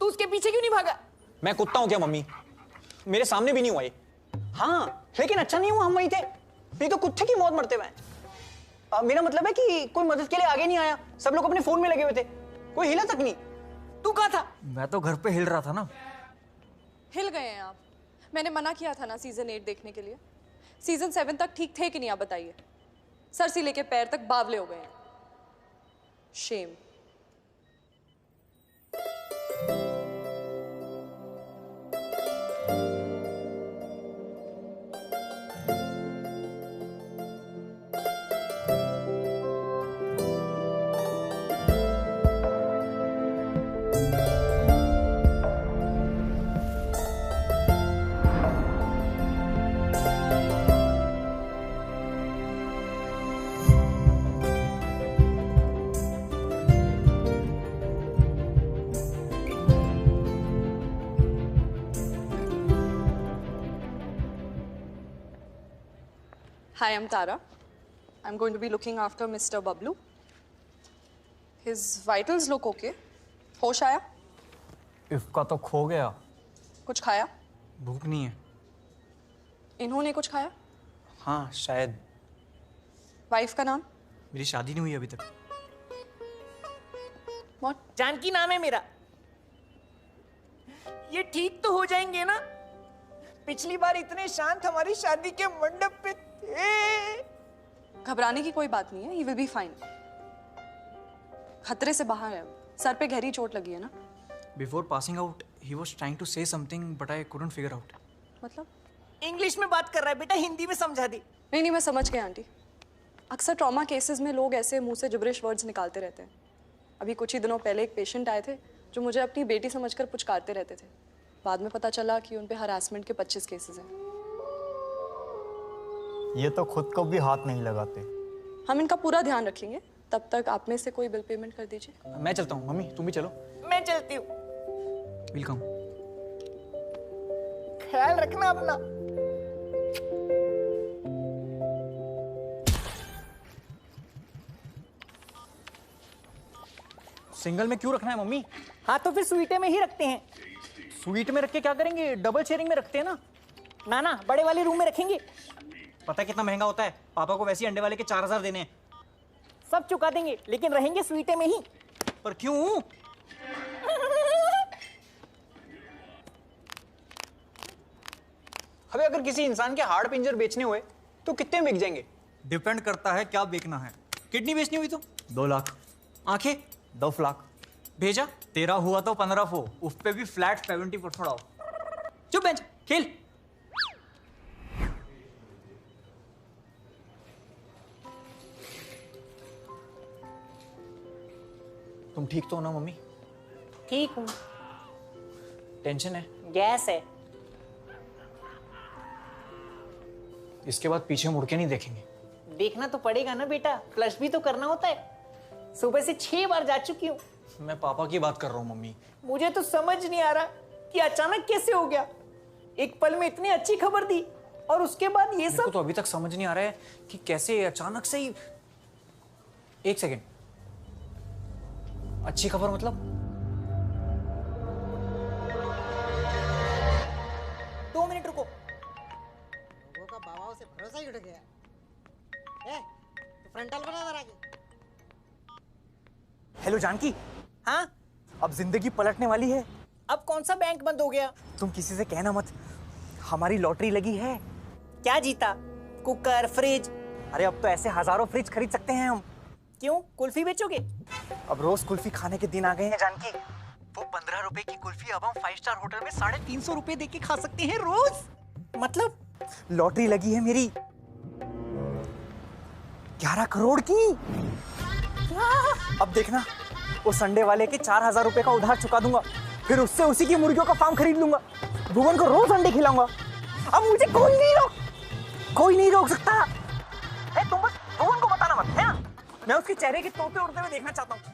उसके पीछे क्यों नहीं भागा? मैं कुत्ता हूं क्या मम्मी? मेरे सामने भी नहीं हुआ ये। हाँ लेकिन अच्छा नहीं हुआ हम वहीं थे, नहीं तो कुत्ते की मौत मरते हुए। मेरा मतलब है कि कोई मदद के लिए आगे नहीं आया, सब लोग अपने फोन में लगे हुए थे, कोई हिला तक नहीं। तू कहाँ था? मैं तो घर पे हिल रहा था ना। हिल गए हैं आप? मैंने मना किया था ना सीजन 8 देखने के लिए। सीजन 7 तक ठीक थे कि नहीं आप बताइए? सर से लेके पैर तक बावले हो गए हैं। Shem. Hi, I'm Tara. I'm going to be looking after Mr. Bablu. His vitals look okay. होश आया? इसका तो खो गया। कुछ खाया? भूख नहीं है। इन्होंने कुछ खाया? हाँ शायद। वाइफ का नाम? मेरी शादी नहीं हुई अभी तक। What? जानकी नाम है मेरा। ये ठीक तो हो जाएंगे ना? पिछली बार इतने शांत हमारी शादी के मंडप पे थे। घबराने की कोई बात नहीं है। He will be fine. खतरे से बाहर है। सर पे गहरी चोट लगी है ना? Before passing out, he was trying to say something, but I couldn't figure out. मतलब? इंग्लिश में बात कर रहा है बेटा, हिंदी में समझा दे। नहीं, मैं समझ गई आंटी। अक्सर ट्रॉमा केसेस में लोग ऐसे मुंह से जिब्रिश वर्ड्स निकालते रहते हैं। अभी कुछ ही दिनों पहले एक पेशेंट आए थे जो मुझे अपनी बेटी समझकर पुचकारते रहते थे। बाद में पता चला कि उन पे हरासमेंट के 25 केसेस हैं। ये तो खुद को भी हाथ नहीं लगाते। हम इनका पूरा ध्यान रखेंगे। तब तक आप में से कोई बिल पेमेंट कर दीजिए। मैं चलता हूँ, मम्मी तुम भी चलो। मैं चलती हूँ। वेलकम। ख्याल रखना अपना। सिंगल में क्यों रखना है मम्मी? हाँ तो फिर स्वीटे में ही रखते हैं। स्वीट में रख के क्या करेंगे? डबल शेयरिंग में रखते हैं ना। ना ना, बड़े वाले रूम में रखेंगे। पता है कितना महंगा होता है? पापा को वैसे ही अंडे वाले के 4000 देने हैं। सब चुका देंगे, लेकिन रहेंगे स्वीटे में ही। पर क्यों? अबे अगर किसी इंसान के हाड़ पिंजर बेचने हुए तो कितने में बिक जाएंगे? डिपेंड करता है क्या बेचना है। किडनी बेचनी हुई तो 2 लाख। आंखें 10 लाख। भेजा तेरा हुआ तो 1500, उस पे भी फ्लैट 70% ऑफ। चुप बेंच खेल। तुम ठीक तो हो ना मम्मी? ठीक हूँ। टेंशन है? गैस है। इसके बाद पीछे मुड़ के नहीं देखेंगे। देखना तो पड़ेगा ना बेटा, फ्लश भी तो करना होता है। सुबह से 6 बार जा चुकी हूँ। मैं पापा की बात कर रहा हूँ मम्मी। मुझे तो समझ नहीं आ रहा कि अचानक कैसे हो गया। एक पल में इतनी अच्छी खबर दी और उसके बाद ये मेरे को सब। तो अभी तक समझ नहीं आ रहा है कि कैसे अचानक से ही। एक सेकेंड, अच्छी खबर मतलब? 2 मिनट रुको। लोगों का बाबाओं से भरोसा ही उठ गया। तो फ्रंटल बना जरा के। हेलो जानकी। हाँ, अब जिंदगी पलटने वाली है। अब कौन सा बैंक बंद हो गया? तुम किसी से कहना मत, हमारी लॉटरी लगी है। क्या जीता? Cooker, fridge? अरे अब तो ऐसे हजारों फ्रिज खरीद सकते हैं हम। क्यों, कुल्फी बेचोगे? अब रोज कुल्फी खाने के दिन आ गए हैं जानकी। वो 15 रुपए की कुल्फी अब हम 5 स्टार होटल में 350 रुपए दे के खा सकते हैं रोज। मतलब? लॉटरी लगी है मेरी 11 करोड़ की। अब देखना, वो संडे वाले के 4000 रुपए का उधार चुका दूंगा, फिर उससे उसी की मुर्गियों का फार्म खरीद लूंगा, भुवन को रोज अंडे खिलाऊंगा। अब मुझे कोई नहीं रोक सकता है। तुम बस भुवन को बताना मत, है ना? मैं उसके चेहरे के तोते उड़ते हुए देखना चाहता हूँ।